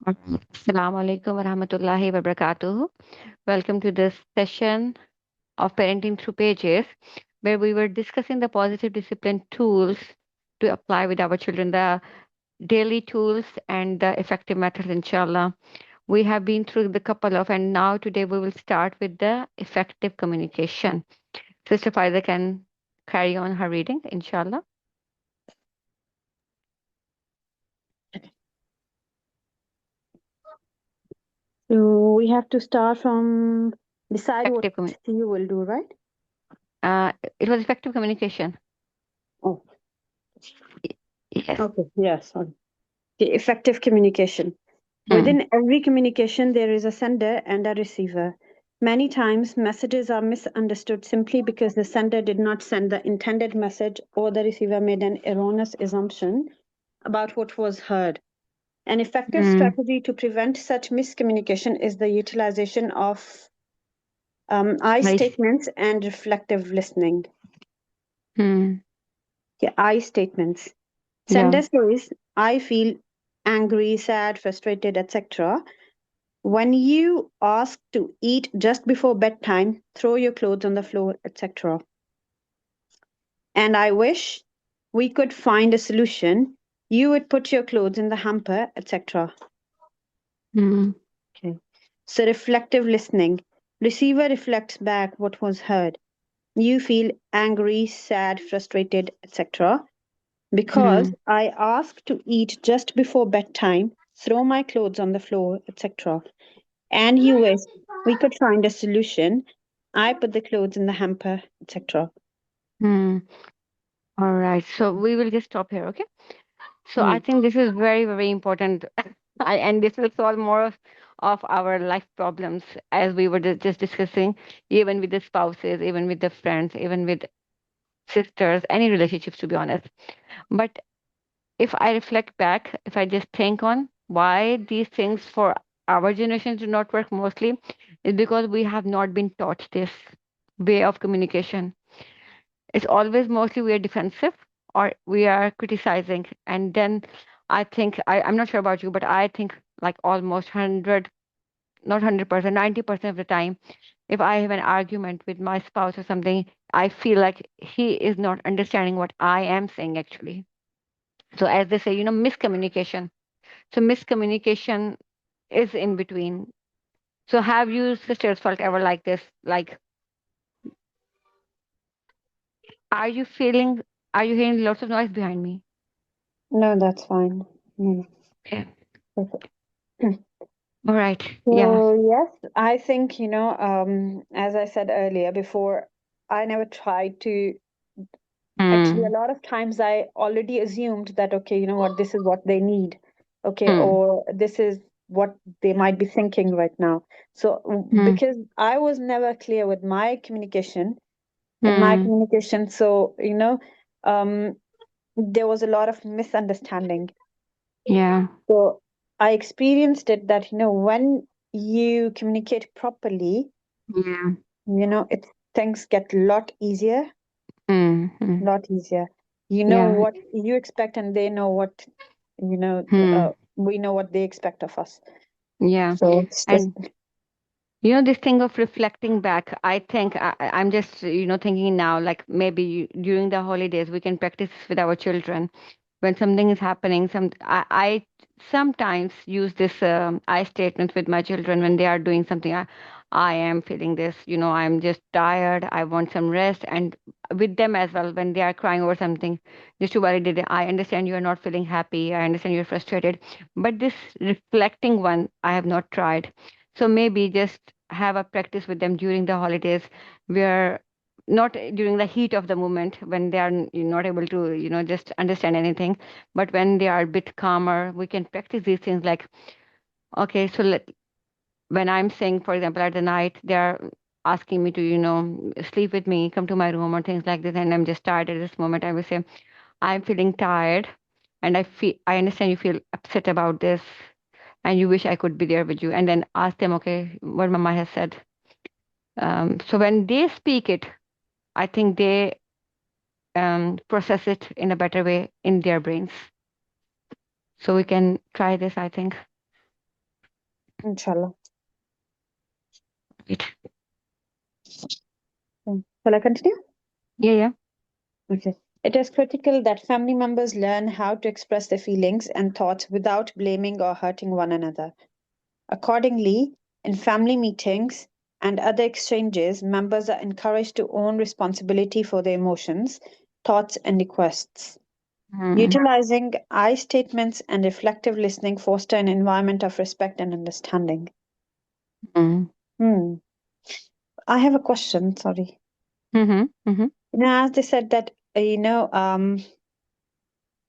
Assalamu alaikum wa rahmatullahi wa barakatuh. Welcome to this session of Parenting Through Pages, where we were discussing the positive discipline tools to apply with our children, the daily tools and the effective methods, inshallah. We have been through the couple of, and now today we will start with the effective communication. Sister Faiza can carry on her reading, inshallah. So we have to start from decide what Effective communication. you will do, right? It was effective communication. Oh, Yes. okay. Yeah, sorry. The effective communication. Hmm. Within every communication, there is a sender and a receiver. Many times, messages are misunderstood simply because the sender did not send the intended message or the receiver made an erroneous assumption about what was heard. An effective Hmm. strategy to prevent such miscommunication is the utilization of I Nice. statements and reflective listening. Hmm. Yeah, I statements. Yeah. Sender says, I feel angry, sad, frustrated, etc. When you ask to eat just before bedtime, throw your clothes on the floor, etc. And I wish we could find a solution. You would put your clothes in the hamper, etc. Hmm. Okay. So reflective listening. Receiver reflects back what was heard. You feel angry, sad, frustrated, etc. Because Hmm. I asked to eat just before bedtime, throw my clothes on the floor, etc. And you wish we could find a solution. I put the clothes in the hamper, etc. Hmm. All right. So we will just stop here, okay? So I Hmm. think this is very, very important. And this will solve more of our life problems as we were just discussing, even with the spouses, even with the friends, even with sisters, any relationships, to be honest. But if I reflect back, if I just think on why these things for our generation do not work mostly, is because we have not been taught this way of communication. It's always mostly we are defensive or we are criticizing. And then I'm not sure about you, but I think like almost 100, not 100%, 90% of the time, if I have an argument with my spouse or something, I feel like he is not understanding what I am saying actually. So as they say, miscommunication. So miscommunication is in between. So have you sisters felt ever like this? Like, are you feeling, are you hearing lots of noise behind me? No, that's fine. No, Okay. perfect. All right. Yeah. So yes, I think as I said earlier, before I never tried to. Actually, a Mm. lot of times I already assumed that okay, you know what, this is what they need, okay, Mm. or this is what they might be thinking right now. So Mm. because I was never clear with my communication in my Mm. communication, so um, there was a lot of misunderstanding. Yeah. So I experienced it that when you communicate properly, Yeah. it things get a lot easier, Mm. Mm. lot easier. You know Yeah. what you expect, and they know what Mm. we know what they expect of us. Yeah. So it's just And this thing of reflecting back, I think I'm just, thinking now, like maybe during the holidays, we can practice with our children when something is happening. I sometimes use this I statement with my children when they are doing something. I am feeling this, I'm just tired. I want some rest. And with them as well, when they are crying over something, just to validate it, I understand you are not feeling happy. I understand you're frustrated. But this reflecting one, I have not tried. So maybe just have a practice with them during the holidays where not during the heat of the moment when they are not able to just understand anything, but when they are a bit calmer, we can practice these things like, okay, so when I'm saying, for example, at the night they are asking me to sleep with me, come to my room or things like this, and I'm just tired at this moment, I will say, I'm feeling tired, and I understand you feel upset about this, and you wish I could be there with you, and then ask them, okay, what mama has said. So when they speak it, I think they process it in a better way in their brains. So we can try this, I think. Inshallah. Right. Shall I continue? Yeah, yeah. Okay. It is critical that family members learn how to express their feelings and thoughts without blaming or hurting one another. Accordingly, in family meetings and other exchanges, members are encouraged to own responsibility for their emotions, thoughts, and requests. Mm, Utilizing I statements and reflective listening foster an environment of respect and understanding. mm, Hmm. I have a question. Sorry. mm-hmm, mm-hmm, As they said that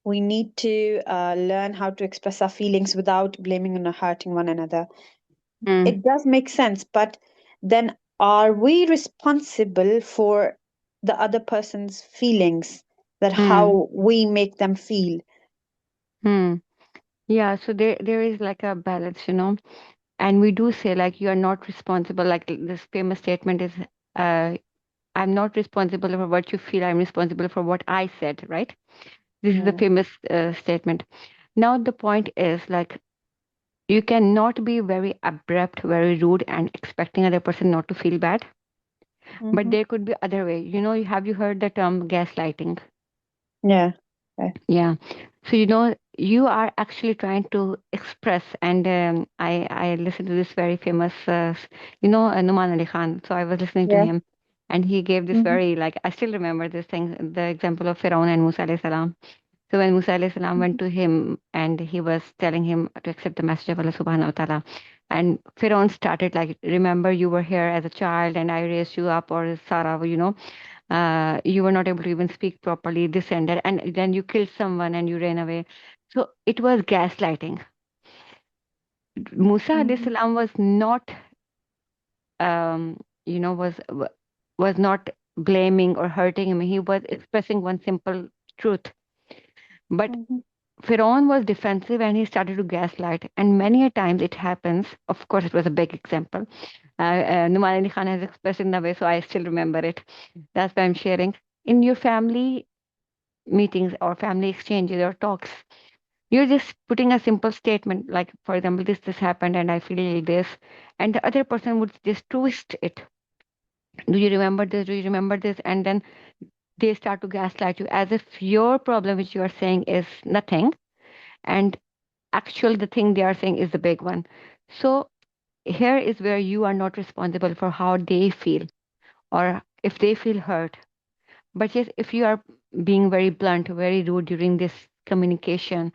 we need to learn how to express our feelings without blaming and hurting one another. mm, It does make sense, but then are we responsible for the other person's feelings, that mm, how we make them feel? mm. Yeah, so there is like a balance, and we do say like you are not responsible. Like this famous statement is, uh, "I'm not responsible for what you feel. I'm responsible for what I said." Right? This is the Mm-hmm. famous statement. Now the point is like you cannot be very abrupt, very rude, and expecting other person not to feel bad. But Mm-hmm. there could be other way. Have you heard the term gaslighting? Yeah. Okay. Yeah. So you are actually trying to express, and I listened to this very famous, Numan Ali Khan. So I was listening to Yeah. him, and he gave this Mm-hmm. very like I still remember this thing, the example of Firaun and Musa alayhi salam. So when Musa alayhi salam went to him and he was telling him to accept the message of Allah subhanahu wa ta'ala, and Firaun started like, remember you were here as a child and I raised you up, or Sarah, you were not able to even speak properly, this and then you killed someone and you ran away. So it was gaslighting. Musa alayhi Mm-hmm. salam was not, um, was not blaming or hurting him. He was expressing one simple truth. But Mm-hmm. Firaun was defensive and he started to gaslight. And many a times it happens. Of course, it was a big example. Numan Ali Khan has expressed in the way, so I still remember it. That's why I'm sharing. In your family meetings or family exchanges or talks, you're just putting a simple statement, like, for example, this happened and I feel this. And the other person would just twist it. Do you remember this? Do you remember this? And then they start to gaslight you as if your problem, which you are saying, is nothing. And actually the thing they are saying is the big one. So here is where you are not responsible for how they feel or if they feel hurt. But yes, if you are being very blunt, very rude during this communication,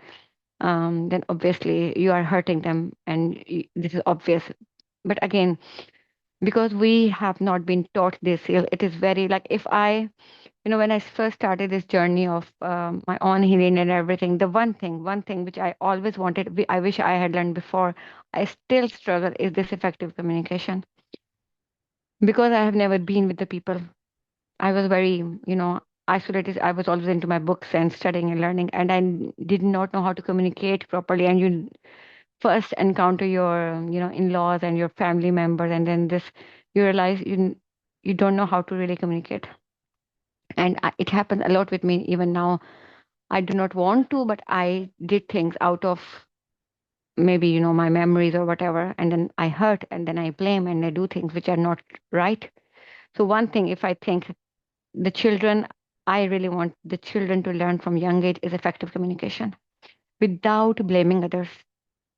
then obviously you are hurting them, and this is obvious. But again, because we have not been taught this, it is very like if I when I first started this journey of my own healing and everything, the one thing which I always wanted, I wish I had learned before, I still struggle, is this effective communication. Because I have never been with the people. I was very, isolated. I was always into my books and studying and learning, and did not know how to communicate properly. And you first encounter your, in-laws and your family members, and then you realize you don't know how to really communicate. And it happens a lot with me even now. I do not want to, but I did things out of maybe, my memories or whatever. And then I hurt and then I blame and I do things which are not right. So, one thing, if I think the children, I really want the children to learn from young age is effective communication without blaming others.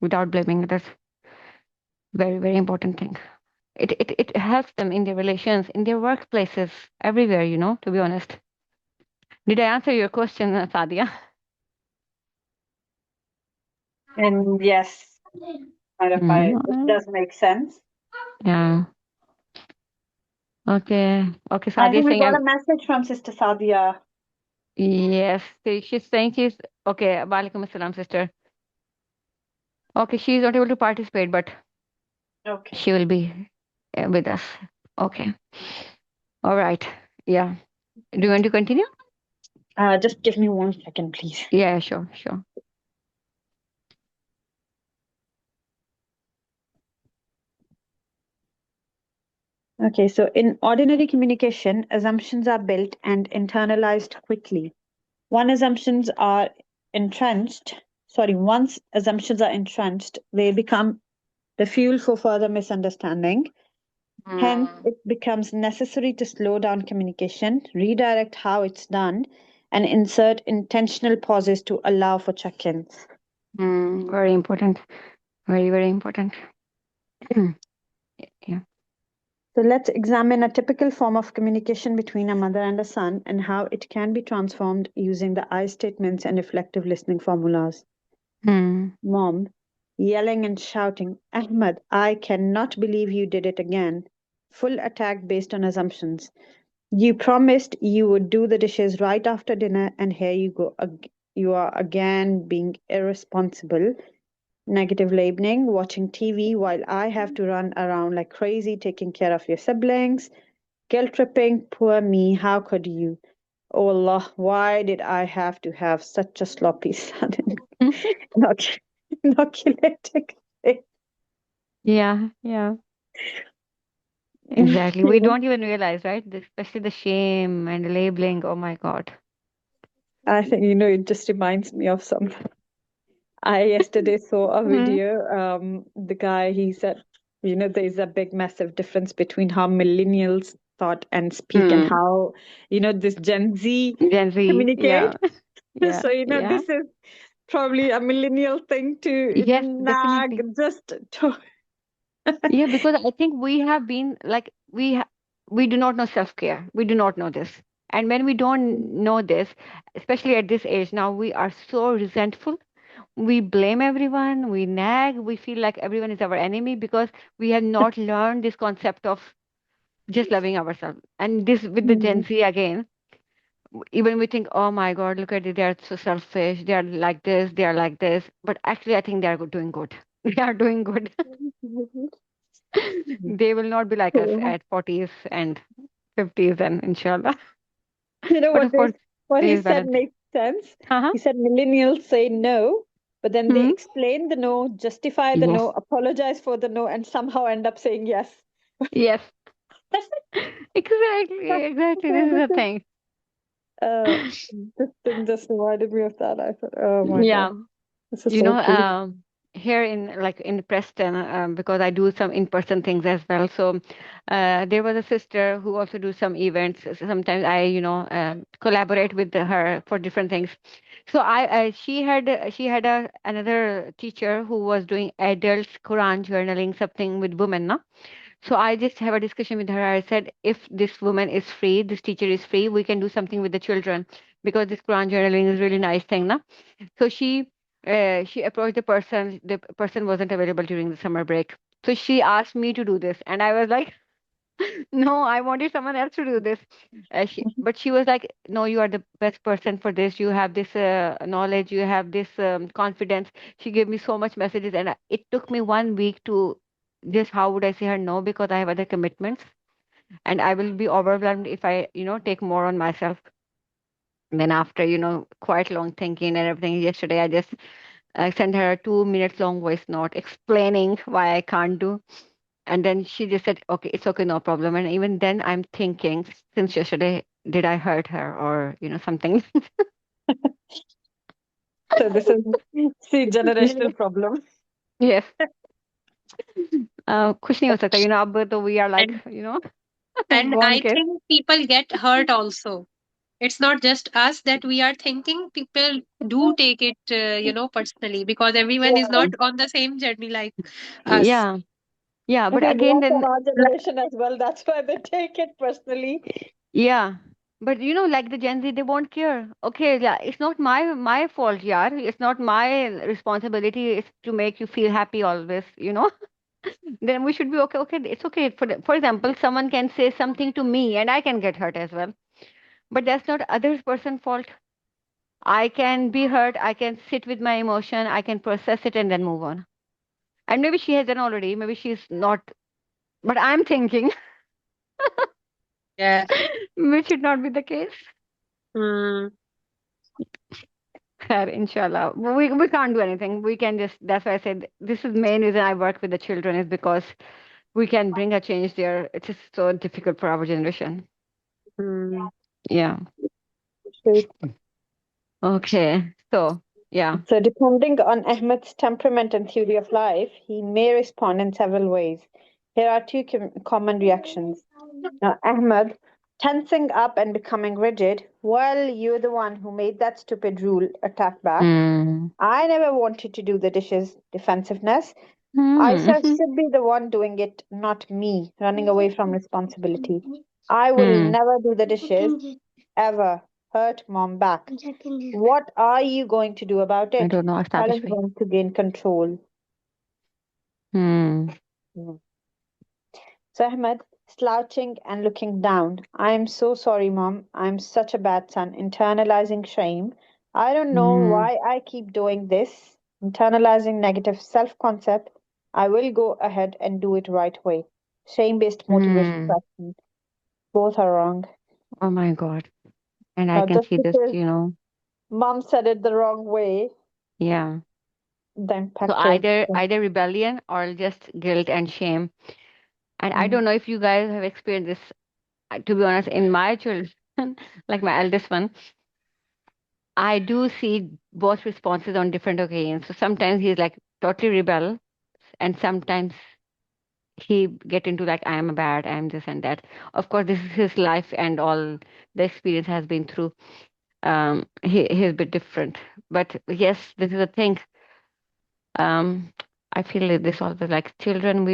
Without blaming others. Very, very important thing. It helps them in their relations, in their workplaces, everywhere, to be honest. Did I answer your question, Sadia? And yes, kind of, it Mm, does make sense. yeah. Okay. Okay, I Sadia think is we saying got a message from Sister Sadia. yes. She's saying she's okay. Walaikum assalam, sister. Okay, she's not able to participate, but Okay. she will be with us. Okay. All right. Yeah. Do you want to continue? Just give me 1 second, please. Yeah, sure, sure. Okay, so in ordinary communication, assumptions are built and internalized quickly. One assumptions are once assumptions are entrenched, they become the fuel for further misunderstanding. Hence, Hmm. it becomes necessary to slow down communication, redirect how it's done, and insert intentional pauses to allow for check ins. Very important. Very, very important. Yeah. So, let's examine a typical form of communication between a mother and a son and how it can be transformed using the I statements and reflective listening formulas. Hmm. Mom, yelling and shouting, Ahmed, I cannot believe you did it again. Full attack based on assumptions. You promised you would do the dishes right after dinner, and here you go. You are again being irresponsible. Negative labeling, watching TV while I have to run around like crazy taking care of your siblings. Guilt tripping, poor me, how could you? Oh Allah, why did I have to have such a sloppy son? Inoc- Inoculating. Yeah, yeah, exactly. We Yeah. don't even realize, right? Especially the shame and labeling. Oh my God. I think, it just reminds me of some. I yesterday saw a Mm. video. The guy, he said, there's a big, massive difference between how millennials thought and speak and Hmm. how, this Gen Z Gen Z. Yeah, communicate. yeah, So, yeah. this is probably a millennial thing to Yes, nag, definitely. just to. Yeah, because I think we have been like we do not know self-care. We do not know this. And when we don't know this, especially at this age now, we are so resentful. We blame everyone, we nag, we feel like everyone is our enemy because we have not learned this concept of just loving ourselves. And this with the Gen Mhm. Z again, even we think, oh my God, look at it, they are so selfish, they are like this, they are like this. But actually, I think they are doing good. They are doing good. They will not be like us So, at 40s and 50s, and inshallah. But what of course, he there is said balance. makes sense. Uh-huh. He said millennials say no, but then they Hmm. explain the no, justify the Yes, no, apologize for the no, and somehow end up saying yes. yes, exactly, exactly. This So is this the is thing. this thing just reminded me of that. I thought, oh my god, Yeah. this is You so know, true. here in Preston, because I do some in-person things as well. So there was a sister who also do some events. Sometimes I, collaborate with her for different things. So she had another teacher who was doing adult Quran journaling, something with women, no? So I just have a discussion with her. I said, if this woman is free, this teacher is free, we can do something with the children because this Quran journaling is really nice thing, no? So she approached the person. The person wasn't available during the summer break. So she asked me to do this, and I was like, "No, I wanted someone else to do this." But she was like, "No, you are the best person for this. You have this knowledge. You have this confidence." She gave me so much messages, and it took me 1 week to just how would I say her no because I have other commitments, and I will be overwhelmed if I take more on myself. Then after quite long thinking and everything, yesterday I sent her a 2 minutes long voice note explaining why I can't do. And then she just said, okay, it's okay, no problem. And even then I'm thinking, since yesterday, did I hurt her or, something? So this is see Yeah. generational problem. Yes. कुछ नहीं हो सकता, अब तो we are like, And born I kids. think people get hurt also. It's not just us that we are thinking. People do take it, personally because everyone is Yeah, not on the same journey like us. Yeah. Yeah. I But think again, yeah, from then, our generation as well. That's why they take it personally. yeah. But like the Gen Z, they won't care. Okay, yeah, it's not my fault, yeah. It's not my responsibility. It's to make you feel happy always. Then we should be okay. Okay, it's okay. For example, someone can say something to me and I can get hurt as well. But that's not other person's fault. I can be hurt. I can sit with my emotion. I can process it and then move on. And maybe she has done already. Maybe she's not. But I'm thinking, Yeah. which should not be the case. Hmm. Khair, inshallah. We can't do anything. We can just, that's why I said this is the main reason I work with the children is because we can bring a change there. It's just so difficult for our generation. Hmm. Yeah. So, Okay. So. Yeah. So, depending on Ahmed's temperament and theory of life, he may respond in several ways. Here are two common reactions. Now, Ahmed, tensing up and becoming rigid. Well, you're the one who made that stupid rule. Attack back. Mm. I never wanted to do the dishes. Defensiveness. Mm. Should be the one doing it, not me, running away from responsibility. I will Mm. never do the dishes, ever. Hurt mom back. What are you going to do about I it? don't know. Establish Challenge way. them to gain control. Hmm. Mm. So Ahmed, slouching and looking down. I am so sorry, mom. I'm such a bad son. Internalizing shame. I don't know Hmm. why I keep doing this. Internalizing negative self concept. I will go ahead and do it right way. Shame based motivation Hmm. question. Both are wrong. Oh my God. And I can Just see this, because mom said it the wrong way, yeah. the So impact is. either rebellion or just guilt and shame. And I Mm, don't know if you guys have experienced this. To be honest, in my children, like my eldest one, I do see both responses on different occasions. So sometimes he's like totally rebel, and sometimes he get into like I am bad, I am this and that. Of course, this is his life and all the experience has been through. He's a bit different, but yes, this is a thing. Um, I feel that this also like children,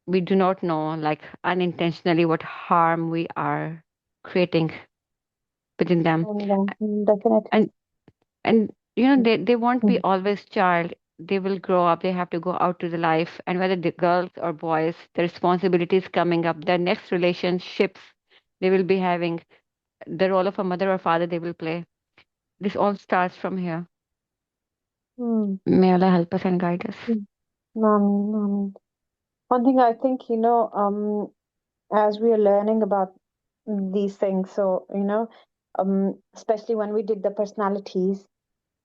we do not know like unintentionally what harm we are creating within them, definitely. and they won't be Mm, always child. They will grow up, they have to go out to the life, and whether the girls or boys, the responsibilities coming up, the next relationships they will be having, the role of a mother or father they will play. This all starts from here. mm, May Allah help us and guide us. mm. One thing I think, as we are learning about these things, so, especially when we did the personalities,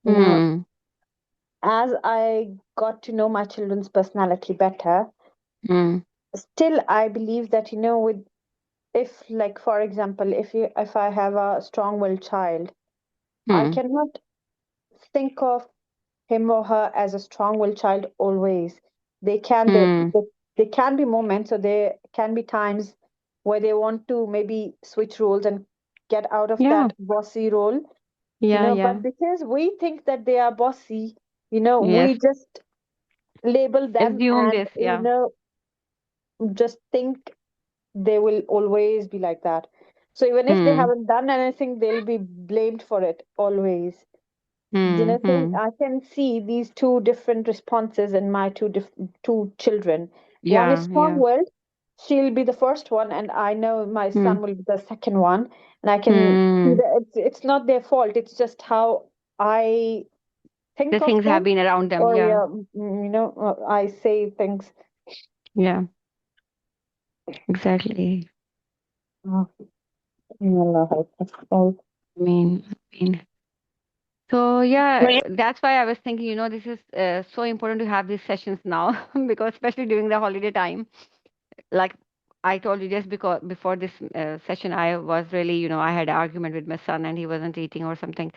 you know, Hmm. as I got to know my children's personality better, Hmm. still I believe that, with if like for example, if I have a strong-willed child, I Hmm. cannot think of him or her as a strong-willed child always. They can they, Hmm. they they can be moments, or there can be times where they want to maybe switch roles and get out of Yeah. that bossy role, Yeah. but Yeah. because we think that they are bossy, Yes. we just label them Assume and this. Yeah. just think they will always be like that. So even if they Hmm. haven't done anything, they'll be blamed for it always. Hmm. So Hmm. I can see these two different responses in my two children. One is Yeah. Yeah. strong-willed. She'll be the first one, and I know my Hmm. son will be the second one. And I can see Hmm. that it's not their fault. It's just how I The think of things have them, been around them. or Yeah. yeah, I say things. Yeah. Exactly. Oh, Allah help us all. I mean. So yeah, that's why I was thinking, this is so important to have these sessions now because especially during the holiday time, like I told you just because before this session, I was really, I had an argument with my son and he wasn't eating or something.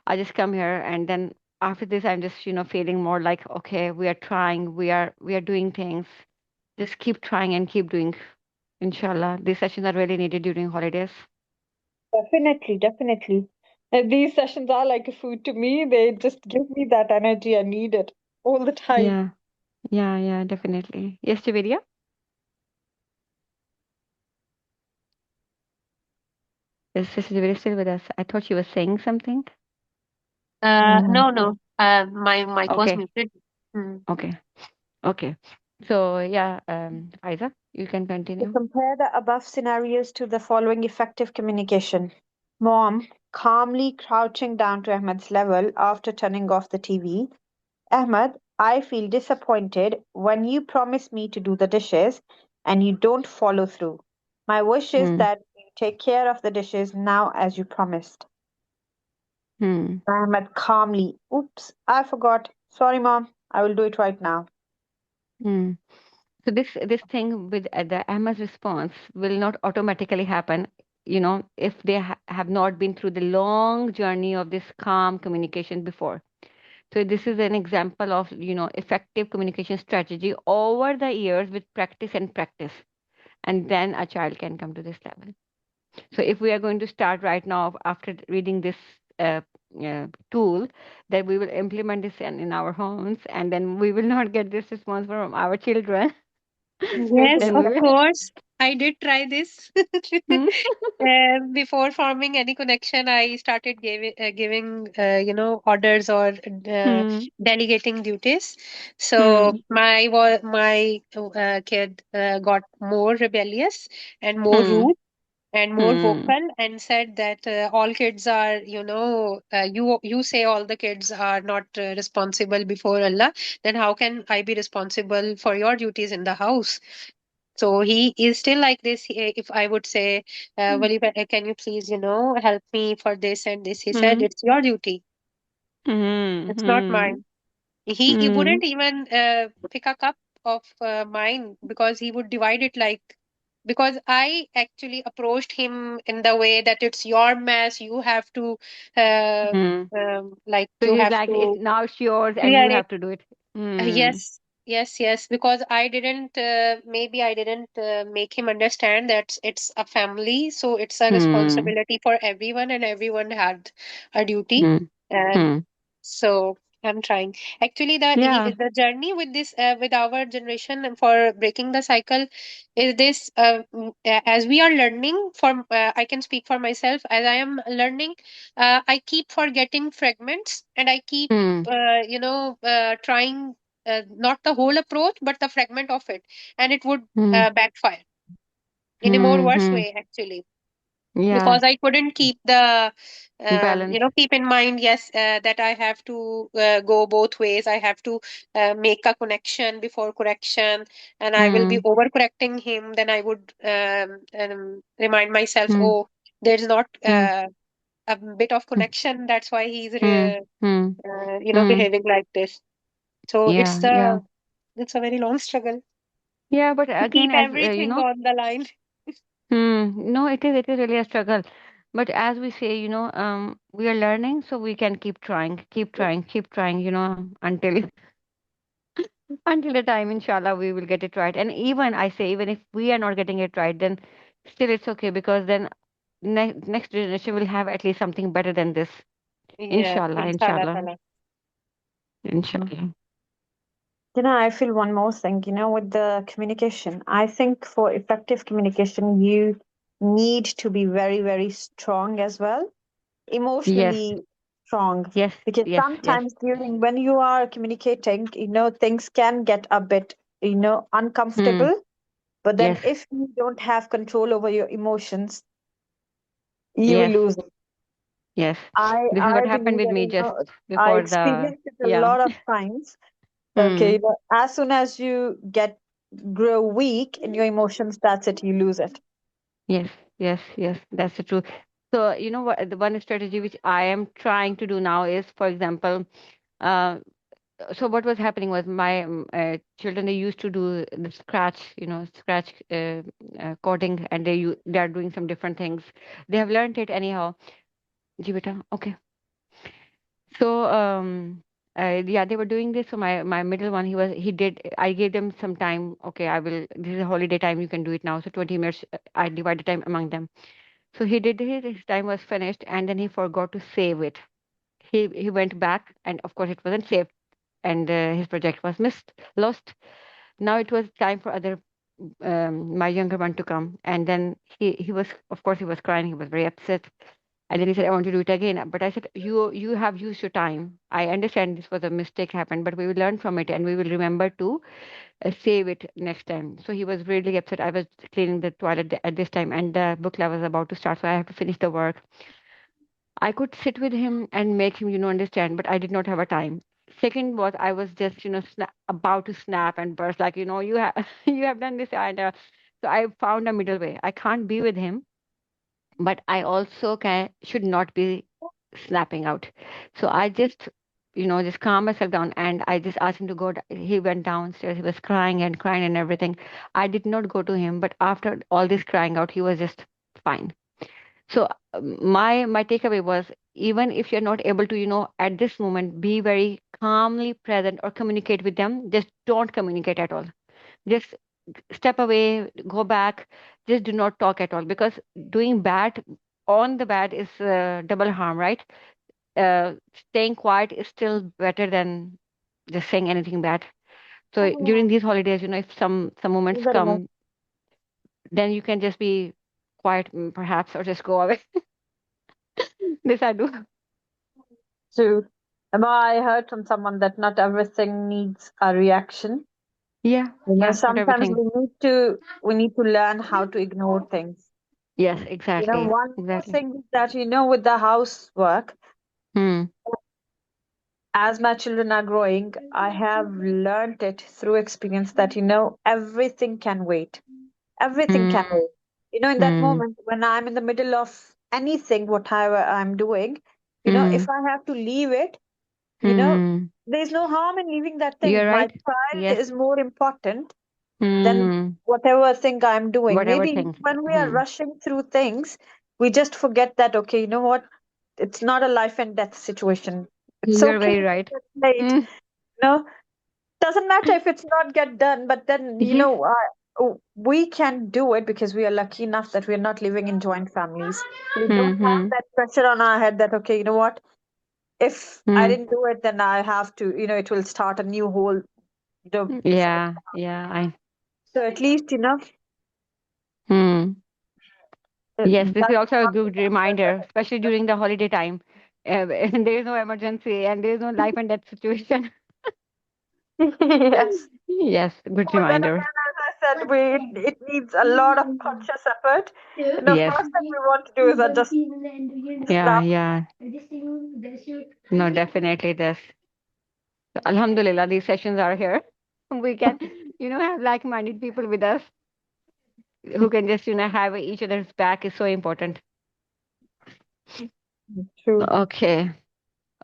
I just come here and then after this, I'm just, feeling more like, okay, we are trying, we are doing things. Just keep trying and keep doing. Inshallah, these sessions are really needed during holidays. Definitely, definitely. And these sessions are like a food to me. They just give me that energy. I need it all the time. Yeah, yeah, yeah, definitely. Yes, Javiria? Is Sister Javiria still with us? I thought she was saying something. Mm. No, no. My mic was Okay, muted. Hmm. okay, okay. So yeah, Faiza, you can To continue. compare the above scenarios to the following effective communication. Mom, calmly crouching down to Ahmed's level after turning off the TV. Ahmed, I feel disappointed when you promise me to do the dishes and you don't follow through. My wish is Hmm. that you take care of the dishes now as you promised. Hmm. Ahmed calmly, oops, I forgot. Sorry, mom. I will do it right now. Hmm. So this thing with the Emma's response will not automatically happen, if they have not been through the long journey of this calm communication before. So this is an example of, effective communication strategy over the years with practice and practice. And then a child can come to this level. So if we are going to start right now after reading this uh, tool, that we will implement this in our homes, and then we will not get this response from our children. Yes, Then of we will. course. I did try this. Hmm? Before forming any connection, I started giving orders or Hmm. delegating duties. So Hmm. my kid got more rebellious and more Hmm. rude and more Hmm. vocal, and said that all kids are, you say all the kids are not responsible before Allah, then how can I be responsible for your duties in the house? So he is still like this. If I would say, well, can you please, help me for this and this? He said, Hmm. it's your duty. Hmm. It's not Hmm. mine. He Hmm. wouldn't even pick a cup of mine, because he would divide it like, because I actually approached him in the way that it's your mess. You have to, uh, Hmm. like, So you you have like it's to now it's yours and clear you it. have to do it. Hmm. Yes, yes, yes. Because maybe I didn't make him understand that it's a family, so it's a Hmm. responsibility for everyone, and everyone had a duty. Hmm. And Hmm. so I'm trying. Actually, Yeah. the journey with this, with our generation, and for breaking the cycle, is this, as we are learning. I can speak for myself. As I am learning, I keep forgetting fragments, and I keep, Hmm. trying, not the whole approach, but the fragment of it, and it would Hmm. backfire in a more Hmm. worse Hmm. way, actually, Yeah. because I couldn't keep the, Balance. keep in mind, yes, that I have to go both ways. I have to make a connection before correction, and I will be Hmm. overcorrecting him. Then I would, remind myself, Hmm. oh, there's not Hmm. a bit of connection. That's why he's, Hmm. Hmm. Hmm. behaving like this. So Yeah. Yeah. it's a very long struggle Yeah. But to keep again, as everything on the line. no, it is really a struggle. But as we say, we are learning, so we can keep trying, keep trying, keep trying, until until the time, inshallah, we will get it right. And even I say, even if we are not getting it right, then still it's okay because then next generation will have at least something better than this. Yeah, Inshallah, inshallah inshallah, ta'ala. inshallah. I feel one more thing, with the communication. I think for effective communication, you need to be very, very strong as well, Yes, emotionally strong. yes, Because yes, yes. sometimes during when you are communicating, things can get a bit, Hmm. uncomfortable. But then Yes, if you don't have control over your emotions, you yes, lose it. yes. This is I what happened believe with that, me just I before the, experienced it a yeah. lot of times. Okay, Hmm. as soon as you grow weak in your emotions, that's it, you lose it. Yes, yes, yes, that's the truth. So, what the one strategy which I am trying to do now is, for example, uh, so what was happening was my children, they used to do the scratch coding, and they are doing some different things. They have learned it anyhow. Ji beta, okay. So yeah, they were doing this. So my middle one, he did. I gave them some time. Okay, I will. This is a holiday time. You can do it now. So 20 minutes. I divided time among them. So he did it. His time was finished, and then he forgot to save it. He went back, and of course it wasn't saved, and his project was missed, lost. Now it was time for other my younger one to come, and then he was, of course, he was crying. He was very upset, and then he said, "I want to do it again." But I said, "You have used your time. I understand this was a mistake happened, but we will learn from it, and we will remember to save it next time." So he was really upset. I was cleaning the toilet at this time, and the book club was about to start, so I have to finish the work. I could sit with him and make him, understand, but I did not have a time. Second was I was just, about to snap and burst, like, you have you have done this, and so I found a middle way. I can't be with him, but I also should not be snapping out. So I just, just calm myself down, and I just asked him to go. He went downstairs. He was crying and crying and everything. I did not go to him, but after all this crying out, he was just fine. So my takeaway was, even if you're not able to, at this moment, be very calmly present or communicate with them, just don't communicate at all. Just step away, go back, just do not talk at all, because doing bad on the bad is double harm, right? Staying quiet is still better than just saying anything bad. So during these holidays, if some moments Very much come, then you can just be quiet, perhaps, or just go away. This I do. true. I heard from someone that not everything needs a reaction. Yeah, yeah, not Sometimes everything. we need to learn how to ignore things. Yes, You know, exactly, one more exactly. thing is that, with the housework, Hmm. as my children are growing, I have learned it through experience that, everything can wait. Everything Hmm. can wait. In that Hmm. moment when I'm in the middle of anything, whatever I'm doing, Hmm. if I have to leave it, you know, Hmm. there's no harm in leaving that thing. You're My right. child Yes. is more important than Hmm. whatever thing I'm doing. Whatever Maybe thing. when we are Hmm. rushing through things, we just forget that, okay, you know what? It's not a life and death situation. It's You're okay very if right. it's late. Hmm. Doesn't matter if it's not get done, but then, Yes. we can do it because we are lucky enough that we are not living in joint families. We don't Hmm. have Hmm. that pressure on our head that, okay, you know what? If I Hmm. didn't do it, then I have to, it will start a new whole, cycle. Yeah. Yeah. I. So at least, Hmm. Yes, this is that's also a one thing good reminder, especially during the holiday time. And there is no emergency and there is no life and death situation. I can. Yes. Yes, good But then reminder. again, as I said, it needs a lot of conscious effort. Yes. First thing we want to do is just Yeah, snap. yeah. No, definitely this. Alhamdulillah, these sessions are here. We can, have like-minded people with us who can just, have each other's back is so important. True. Okay.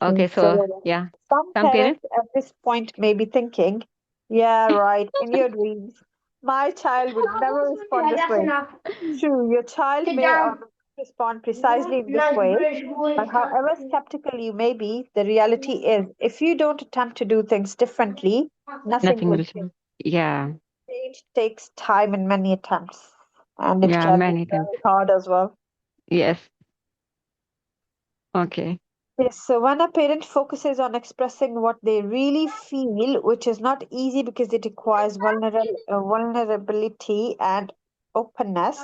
Okay. So, So yeah. some Some parents. parents at this point may be thinking, yeah, right, in your dreams, my child would never respond this way. True, your child may or may not respond precisely in this way, but however skeptical you may be, the reality is if you don't attempt to do things differently, nothing Nothing will will change. change. Yeah. Change takes time and many attempts, and it Yeah, can be many times. very hard as well. Yes. Okay. Yes, so when a parent focuses on expressing what they really feel, which is not easy because it requires vulnerability and openness,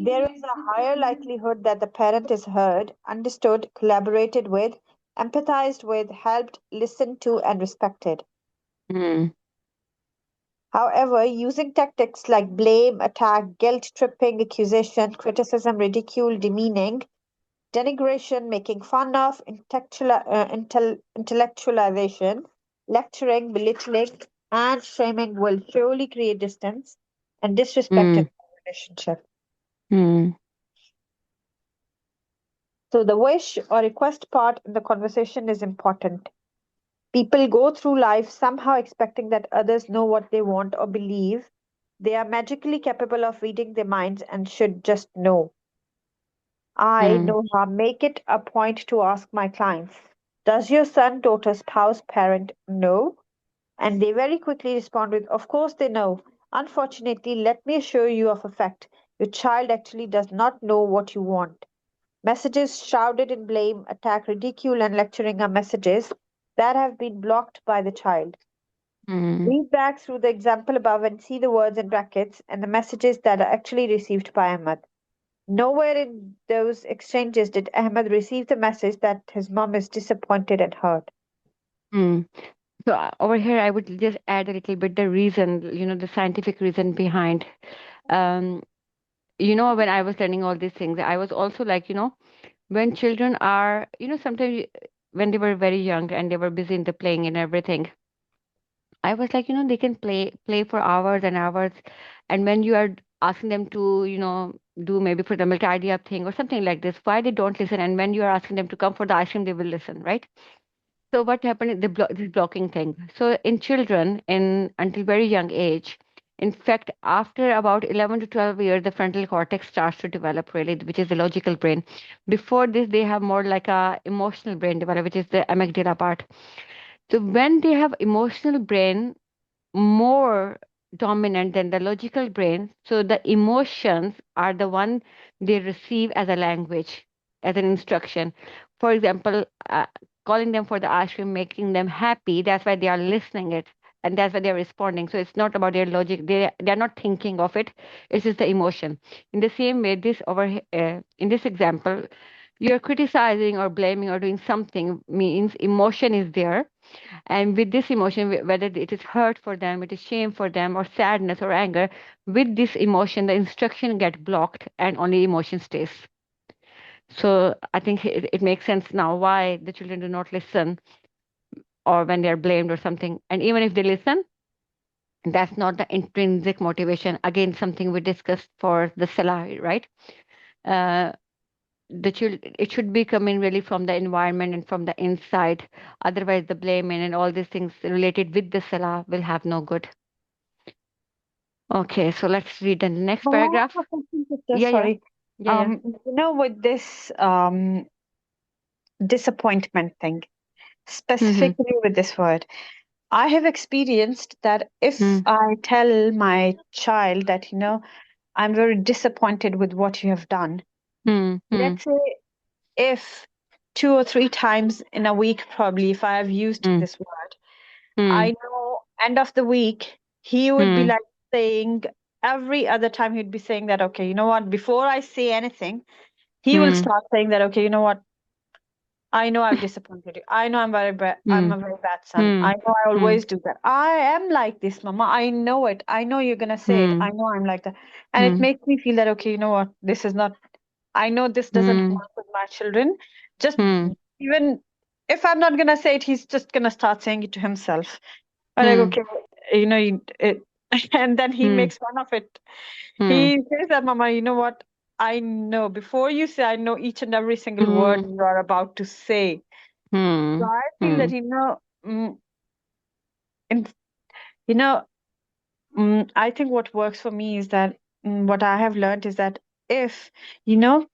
there is a higher likelihood that the parent is heard, understood, collaborated with, empathized with, helped, listened to, and respected. Hmm. However, using tactics like blame, attack, guilt tripping, accusation, criticism, ridicule, demeaning, denigration, making fun of, intellectualization, lecturing, belittling, and shaming will surely create distance and disrespect in Hmm. the relationship. Hmm. So, the wish or request part in the conversation is important. People go through life somehow expecting that others know what they want or believe. They are magically capable of reading their minds and should just know. I Hmm. know how make it a point to ask my clients, does your son, daughter, spouse, parent know? And they very quickly respond with, of course they know. Unfortunately, let me assure you of a fact. Your child actually does not know what you want. Messages shrouded in blame, attack, ridicule, and lecturing are messages that have been blocked by the child. Hmm. Read back through the example above and see the words in brackets and the messages that are actually received by Ahmad. Nowhere in those exchanges did Ahmed receive the message that his mom is disappointed and hurt. Hmm. So over here, I would just add a little bit the reason, the scientific reason behind. Um, when I was learning all these things, I was also like, when children are, sometimes when they were very young and they were busy in the playing and everything, I was like, they can play for hours and hours. And when you are asking them to, do maybe for the tidy up thing or something like this, why they don't listen? And when you are asking them to come for the ice cream, they will listen, right? So what happened is this blocking thing. So in children, in until very young age, in fact, after about 11 to 12 years, the frontal cortex starts to develop really, which is the logical brain. Before this, they have more like a emotional brain develop, which is the amygdala part. So when they have emotional brain more dominant than the logical brain, so the emotions are the one they receive as a language, as an instruction. For example, calling them for the ice cream, making them happy, that's why they are listening it, and that's why they're responding. So it's not about their logic, they're not thinking of it, it's just the emotion. In the same way, in this example, you're criticizing or blaming or doing something means emotion is there, and with this emotion, whether it is hurt for them, it is shame for them, or sadness or anger, with this emotion, the instruction get blocked and only emotion stays. So I think it makes sense now why the children do not listen or when they are blamed or something. And even if they listen, that's not the intrinsic motivation. Again, something we discussed for the salah, right? Uh, it should be coming really from the environment and from the inside. Otherwise, the blame and all these things related with the salah will have no good. Okay, so let's read the next Well, I paragraph. have a question, sister. Yeah, yeah, Sorry. yeah, yeah. With this disappointment thing, Mm-hmm. specifically with this word, I have experienced that if Mm, I tell my child that, I'm very disappointed with what you have done, mm, mm, let's say if 2 or 3 times in a week, probably, if I have used mm, this word, mm, I know end of the week, he would be mm, like saying, every other time he'd be saying that, okay, you know what, before I say anything, he will mm, start saying that, okay, you know what, I know I've disappointed you. I know I'm mm, a very bad son. mm, I know I mm, always do that. I am like this, Mama. I know it. I know you're gonna say it. mm, I know I'm like that. And it mm, makes me feel that, okay, you know what, this is not, I know this doesn't mm, work with my children. Just mm, even if I'm not gonna say it, he's just gonna start saying it to himself. I'm like, mm, okay, it, and then he mm, makes fun of it. mm, He says that, Mama, you know what? I know before you say, I know each and every single word mm, you are about to say. So mm, I feel that, mm, in, you know, I think what works for me is that what I have learned is that if, you know,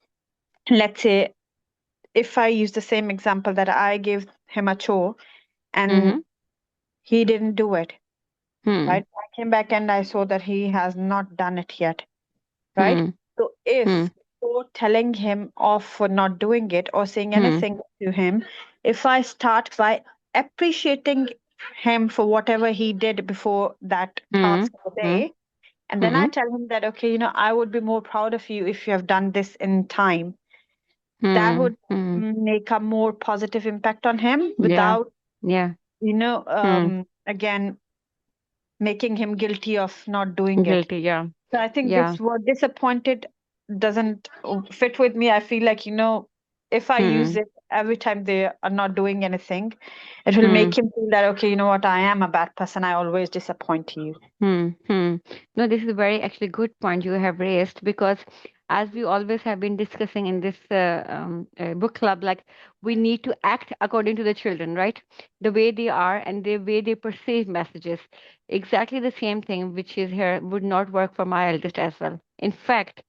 let's say if I use the same example that I gave him a chore and mhm, he didn't do it, mm, right? I came back and I saw that he has not done it yet, right? mm, So if mm, before telling him off for not doing it or saying mm, anything to him, if I start by appreciating him for whatever he did before that mm, task of the mm, day, and then I mhm, tell him that, okay, I would be more proud of you if you have done this in time, that mm, would mm. make a more positive impact on him Yeah, without, yeah. Mm. again, making him guilty of not doing it. Guilty. Yeah, So I think yeah. this word disappointed doesn't fit with me. I feel like, if I use Mm, it every time they are not doing anything, it will mm. make him feel that, okay, you know what, I am a bad person. I always disappoint you. Hmm. Hmm. No, this is a very actually good point you have raised because, as we always have been discussing in this book club, like we need to act according to the children, right? The way they are and the way they perceive messages. Exactly the same thing which is here would not work for my eldest as well. In fact,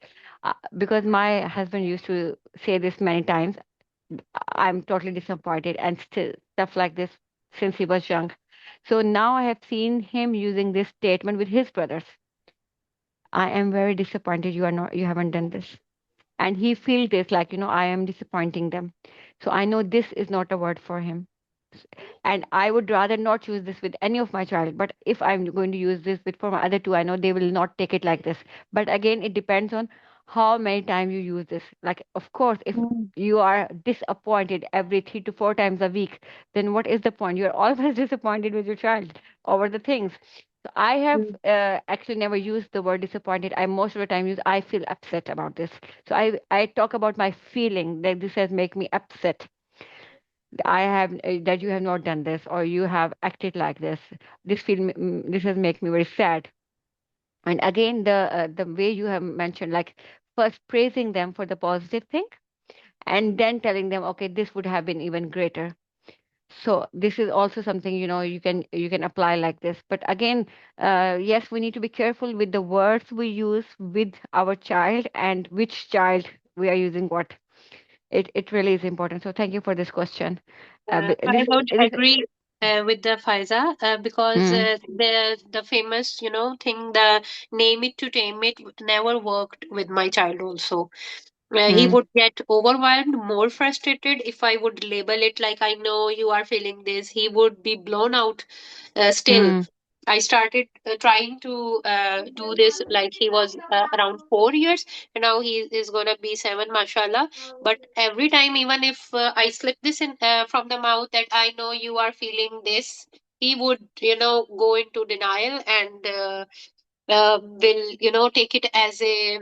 because my husband used to say this many times, I'm totally disappointed and still stuff like this since he was young. So now I have seen him using this statement with his brothers. I am very disappointed you haven't done this. And he feels this like, I am disappointing them. So I know this is not a word for him. And I would rather not use this with any of my child. But if I'm going to use this with for my other two, I know they will not take it like this. But again, it depends on how many times you use this. Like, of course, if Mm. you are disappointed every 3 to 4 times a week, then what is the point? You're always disappointed with your child over the things. So I have Mm. actually never used the word disappointed. I most of the time use I feel upset about this. So I talk about my feeling that this has make me upset. I have that you have not done this or you have acted like this. This has make me very sad. And again, the way you have mentioned, like first praising them for the positive thing, and then telling them, okay, this would have been even greater. So this is also something you can apply like this. But again, yes, we need to be careful with the words we use with our child and which child we are using what. It really is important. So thank you for this question. I would This agree. with the Faiza, because Mm, the famous, thing, the name it to tame it, never worked with my child also. He mm, would get overwhelmed, more frustrated if I would label it like, I know you are feeling this. He would be blown out. Still, mm, I started trying to do this like he was around 4 years, and now he is gonna be seven, mashallah. But every time, even if I slip this in from the mouth that I know you are feeling this, he would, go into denial and will, take it as a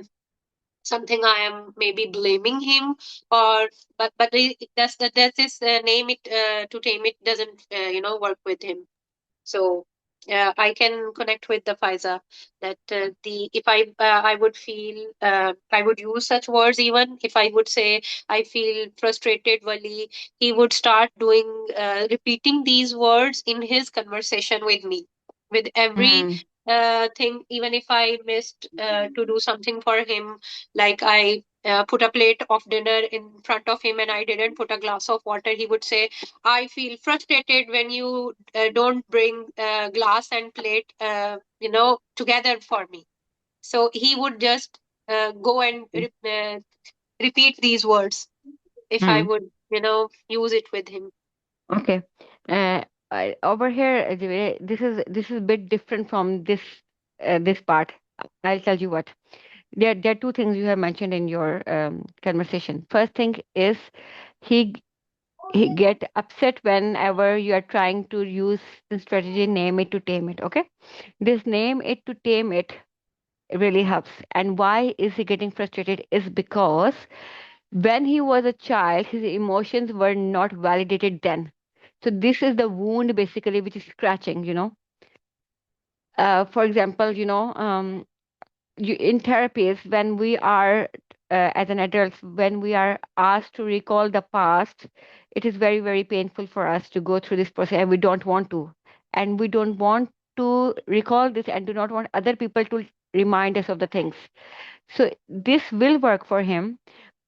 something I am maybe blaming him, or but that's this name it to tame it doesn't work with him. So I can connect with the Faiza that the if I would feel I would use such words, even if I would say I feel frustrated, Wali, he would start doing repeating these words in his conversation with me, with every mm. thing. Even if I missed to do something for him, like I put a plate of dinner in front of him and I didn't put a glass of water, he would say, I feel frustrated when you don't bring glass and plate, together for me. So he would just go and repeat these words if I Mm. would, use it with him. Okay. Over here, this is a bit different from this part. I'll tell you what. There are two things you have mentioned in your conversation. First thing is he he get upset whenever you are trying to use the strategy name it to tame it. Okay, this name it to tame it really helps. And why is he getting frustrated? Is because when he was a child, his emotions were not validated then. So this is the wound basically which is scratching. For example, in therapies when we are as an adult, when we are asked to recall the past, it is very very painful for us to go through this process, and we don't want to, and we don't want to recall this and do not want other people to remind us of the things. So this will work for him,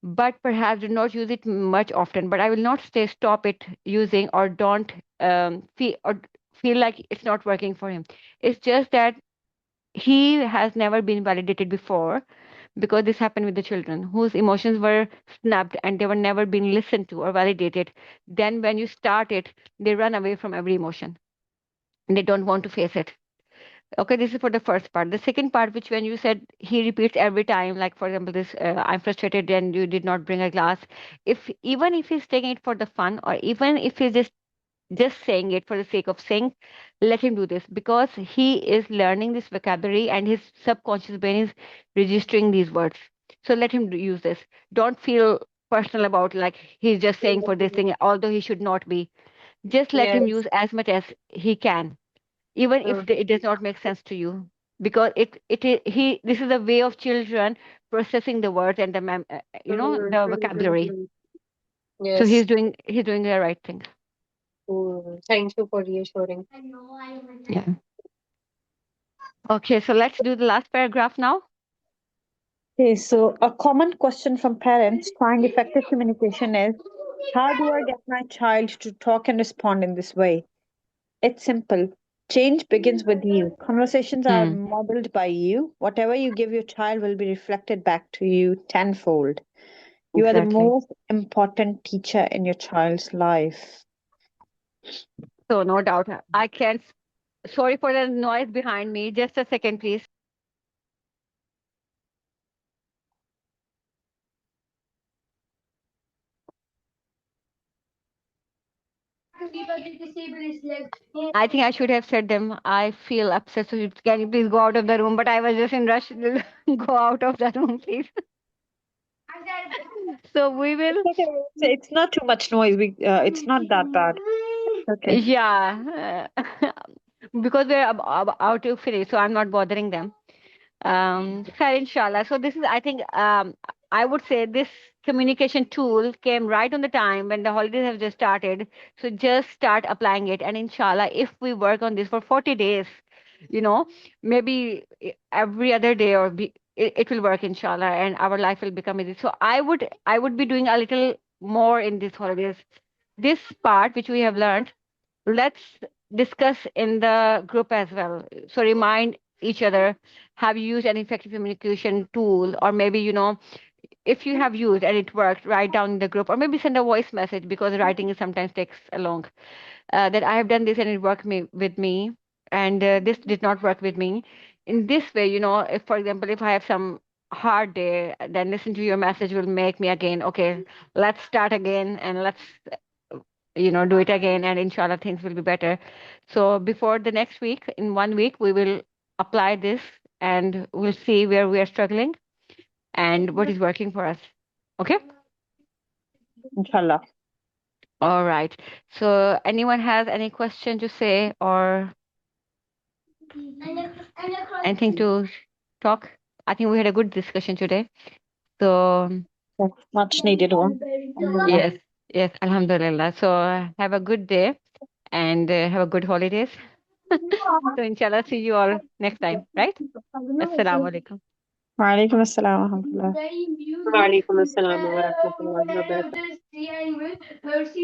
but perhaps do not use it much often. But I will not say stop it using, or don't feel like it's not working for him. It's just that he has never been validated before, because this happened with the children whose emotions were snubbed and they were never being listened to or validated. Then when you start it, they run away from every emotion and they don't want to face it. Okay, this is for the first part. The second part, which when you said he repeats every time, like for example, this I'm frustrated and you did not bring a glass. If even if he's taking it for the fun, or even if he's just saying it for the sake of saying, let him do this, because he is learning this vocabulary and his subconscious brain is registering these words. So let him use this. Don't feel personal about like he's just saying for this thing, although he should not be. Just let him Yes. use as much as he can, even if Mm. it does not make sense to you, because he this is a way of children processing the words and Mm, the mm, mm, vocabulary. mm. So Yes. he's doing the right thing. Thank you for reassuring. Yeah. Okay, so let's do the last paragraph now. Okay, so a common question from parents trying effective communication is, how do I get my child to talk and respond in this way? It's simple. Change begins with you. Conversations are Hmm, modeled by you. Whatever you give your child will be reflected back to you tenfold. You are the exactly. most important teacher in your child's life. So no doubt. I can't. Sorry for the noise behind me. Just a second, please. I think I should have said them. I feel upset. So can you please go out of the room? But I was just in rush. Go out of the room, please. So we It's will. okay. It's not too much noise. It's not that bad. Okay. Yeah, because we're out to finish, so I'm not bothering them. Khair, inshallah. So this is, I think, I would say this communication tool came right on the time when the holidays have just started. So just start applying it, and inshallah, if we work on this for 40 days, you know, maybe every other day, it will work, inshallah, and our life will become easy. So I would be doing a little more in these holidays. This part which we have learned, let's discuss in the group as well. So remind each other, have you used an effective communication tool? Or maybe, if you have used and it worked, write down in the group, or maybe send a voice message, because writing is sometimes takes a long. That I have done this and it worked with me, and this did not work with me. In this way, if, for example, if I have some hard day, then listen to your message will make me again, okay, let's start again, and let's do it again, and inshallah things will be better. So before the next week, in 1 week, we will apply this, and we'll see where we are struggling and what is working for us. Okay. Inshallah. All right. So anyone has any question to say or anything to talk? I think we had a good discussion today. So Much needed one. Alhamdulillah. yes, yes, alhamdulillah. So have a good day, and have a good holidays. So inshallah, see you all next time, right? Assalamu alaikum. Wa alaikum assalam wa rahmatullah. Wa alaikum assalam wa rahmatullahi wa barakatuh.